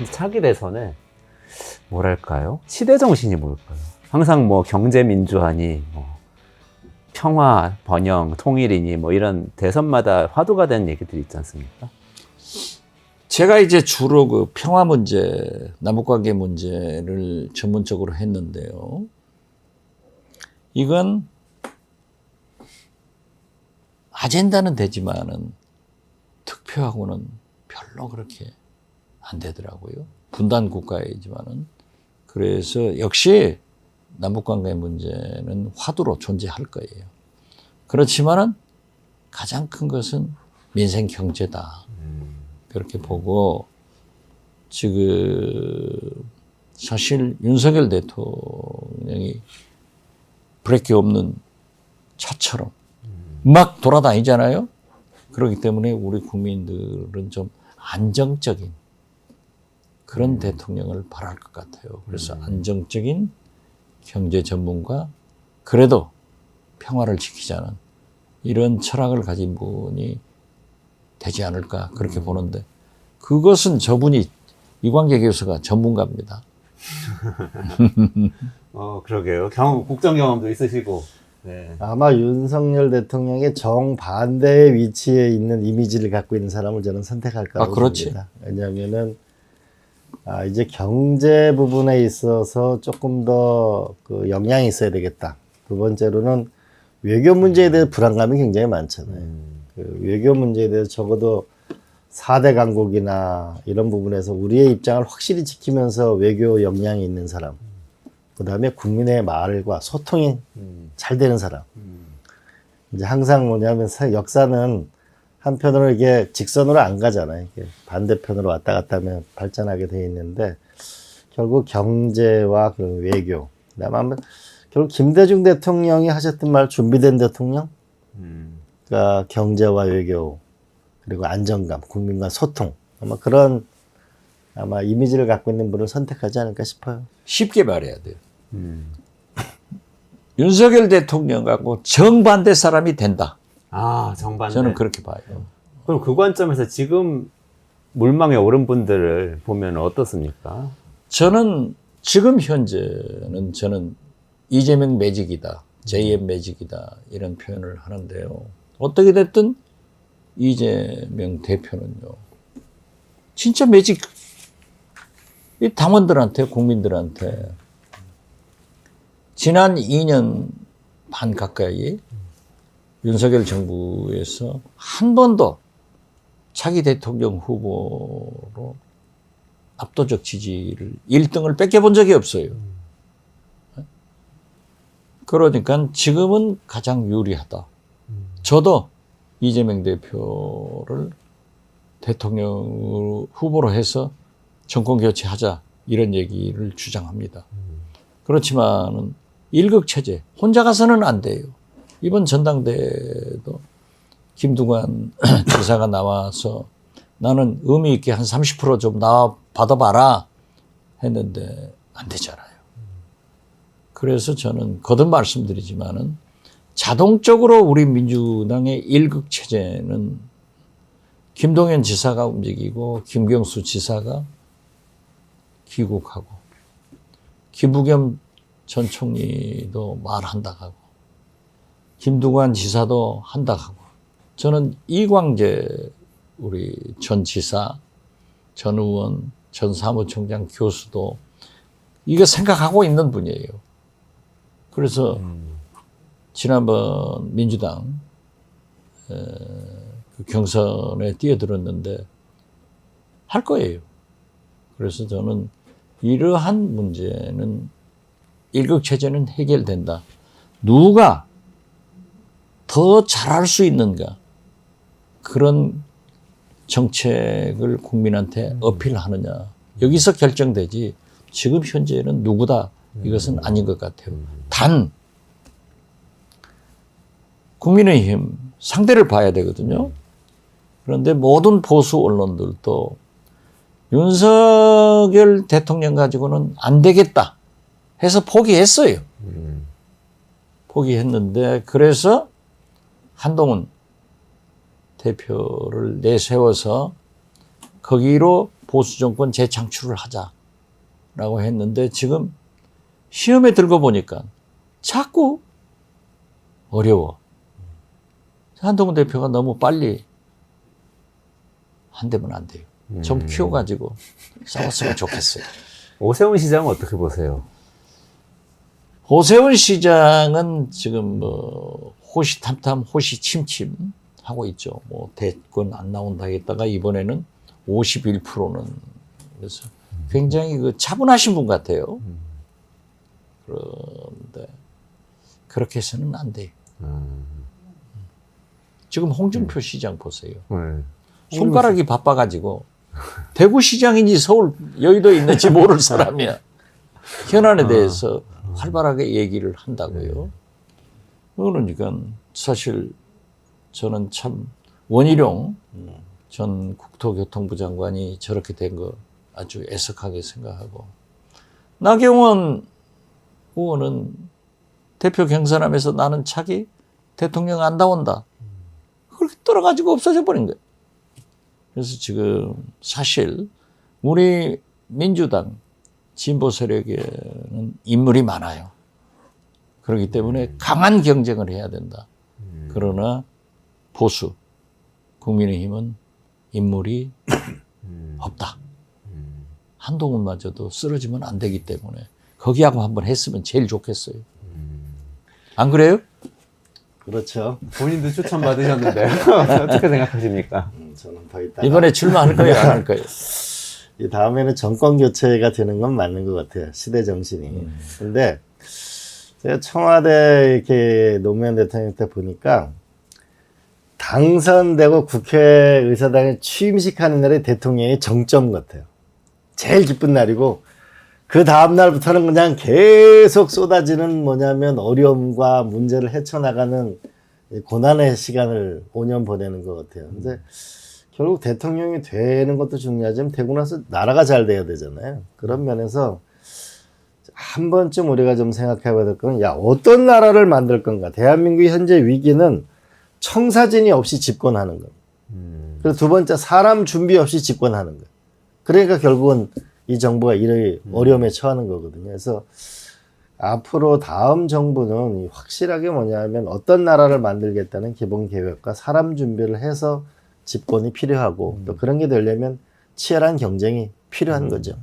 차기 대선에 뭐랄까요? 시대 정신이 뭘까요? 항상 뭐 경제 민주화니 뭐 평화, 번영, 통일이니 뭐 이런 대선마다 화두가 되는 얘기들이 있지 않습니까? 제가 이제 주로 그 평화 문제, 남북관계 문제를 전문적으로 했는데요. 이건 아젠다는 되지만은 득표하고는 별로 그렇게 안 되더라고요. 분단 국가이지만은. 그래서 역시 남북관계 문제는 화두로 존재할 거예요. 그렇지만은 가장 큰 것은 민생 경제다. 그렇게 보고 지금 사실 윤석열 대통령이 브레이크 없는 차처럼 막 돌아다니잖아요. 그렇기 때문에 우리 국민들은 좀 안정적인 그런 대통령을 바랄 것 같아요. 그래서 안정적인 경제 전문가, 그래도 평화를 지키자는 이런 철학을 가진 분이 되지 않을까 그렇게 보는데, 그것은 저분이 이광재 교수가 전문가입니다. 그러게요. 국정 경험도 있으시고. 네. 아마 윤석열 대통령의 정반대의 위치에 있는 이미지를 갖고 있는 사람을 저는 선택할 거라고 봅니다. 왜냐하면은 이제 경제 부분에 있어서 조금 더 그 영향이 있어야 되겠다. 두 번째로는 외교 문제에 대해 불안감이 굉장히 많잖아요. 그 외교 문제에 대해서 적어도 4대 강국이나 이런 부분에서 우리의 입장을 확실히 지키면서 외교 역량이 있는 사람, 그 다음에 국민의 말과 소통이 잘 되는 사람. 이제 항상 뭐냐면 역사는 한편으로 이게 직선으로 안 가잖아요. 이게 반대편으로 왔다 갔다 하면 발전하게 돼 있는데, 결국 경제와 그 외교, 그다음에 한번 결국 김대중 대통령이 하셨던 말, 준비된 대통령, 그러니까 경제와 외교 그리고 안정감, 국민과 소통, 아마 그런 이미지를 갖고 있는 분을 선택하지 않을까 싶어요. 쉽게 말해야 돼요. 윤석열 대통령하고 정반대 사람이 된다. 정반대. 저는 그렇게 봐요. 그럼 그 관점에서 지금 물망에 오른 분들을 보면 어떻습니까? 저는 지금 현재는 저는 이재명 매직이다, JM 매직이다 이런 표현을 하는데요. 어떻게 됐든 이재명 대표는요, 진짜 매직, 이 당원들한테, 국민들한테 지난 2년 반 가까이 윤석열 정부에서 한 번도 차기 대통령 후보로 압도적 지지를 1등을 뺏겨본 적이 없어요. 그러니까 지금은 가장 유리하다. 저도 이재명 대표를 대통령 후보로 해서 정권 교체하자 이런 얘기를 주장합니다. 그렇지만은 일극체제, 혼자 가서는 안 돼요. 이번 전당대회도 김두관 지사가 나와서 나는 의미 있게 한 30% 좀 나와 받아봐라 했는데 안 되잖아요. 그래서 저는 거듭 말씀드리지만은 자동적으로 우리 민주당의 일극체제는 김동연 지사가 움직이고 김경수 지사가 귀국하고 김부겸 전 총리도 말한다 하고 김두관 지사도 한다 하고, 저는 이광재 우리 전 지사, 전 의원, 전 사무총장, 교수도 이거 생각하고 있는 분이에요. 그래서 지난번 민주당 그 경선에 뛰어들었는데 할 거예요. 그래서 저는 이러한 문제는 일극체제는 해결된다. 누가 더 잘할 수 있는가, 그런 정책을 국민한테 어필하느냐, 여기서 결정되지 지금 현재는 누구다 이것은 아닌 것 같아요. 단 국민의힘 상대를 봐야 되거든요. 그런데 모든 보수 언론들도 윤석열 대통령 가지고는 안 되겠다 해서 포기했어요. 포기했는데, 그래서 한동훈 대표를 내세워서 거기로 보수 정권 재창출을 하자라고 했는데 지금 시험에 들고 보니까 자꾸 어려워. 한동훈 대표가 너무 빨리 한대면 안 돼요. 좀 키워가지고 싸웠으면 좋겠어요. 오세훈 시장은 어떻게 보세요? 오세훈 시장은 지금 뭐 호시탐탐, 호시침침 하고 있죠. 뭐 대권 안 나온다 했다가 이번에는 51%는 그래서 굉장히 그 차분하신 분 같아요. 그런데 그렇게 해서는 안 돼요. 지금 홍준표 시장 보세요. 네. 손가락이 바빠가지고 대구시장인지 서울 여의도에 있는지 모를 사람이야. 현안에 대해서 활발하게 얘기를 한다고요. 그러니까 사실 저는 참 원희룡 전 국토교통부 장관이 저렇게 된 거 아주 애석하게 생각하고, 나경원 의원은 대표 경선하면서 나는 차기 대통령 안 나온다. 그렇게 떨어가지고 없어져 버린 거예요. 그래서 지금 사실 우리 민주당 진보 세력에는 인물이 많아요. 그렇기 때문에 강한 경쟁을 해야 된다. 그러나 보수, 국민의힘은 인물이 없다. 한동훈마저도 쓰러지면 안 되기 때문에 거기하고 한번 했으면 제일 좋겠어요. 안 그래요? 그렇죠. 본인도 추천 받으셨는데 어떻게 생각하십니까? 저는 더 이따 이번에 출마할 거예요, 안 할 거예요? 이 다음에는 정권 교체가 되는 건 맞는 것 같아요. 시대 정신이. 근데 제가 청와대 이렇게 노무현 대통령 때 보니까 당선되고 국회의사당에 취임식하는 날이 대통령의 정점 같아요. 제일 기쁜 날이고, 그 다음 날부터는 그냥 계속 쏟아지는 뭐냐면 어려움과 문제를 헤쳐나가는 고난의 시간을 5년 보내는 것 같아요. 근데 결국 대통령이 되는 것도 중요하지만 되고 나서 나라가 잘 돼야 되잖아요. 그런 면에서 한 번쯤 우리가 좀 생각해 봐야 될 건, 야, 어떤 나라를 만들 건가? 대한민국의 현재 위기는 청사진이 없이 집권하는 거예요. 그리고 두 번째, 사람 준비 없이 집권하는 거예요. 그러니까 결국은 이 정부가 이런 어려움에 처하는 거거든요. 그래서 앞으로 다음 정부는 확실하게 뭐냐면 어떤 나라를 만들겠다는 기본 계획과 사람 준비를 해서 집권이 필요하고, 또 그런 게 되려면 치열한 경쟁이 필요한 거죠.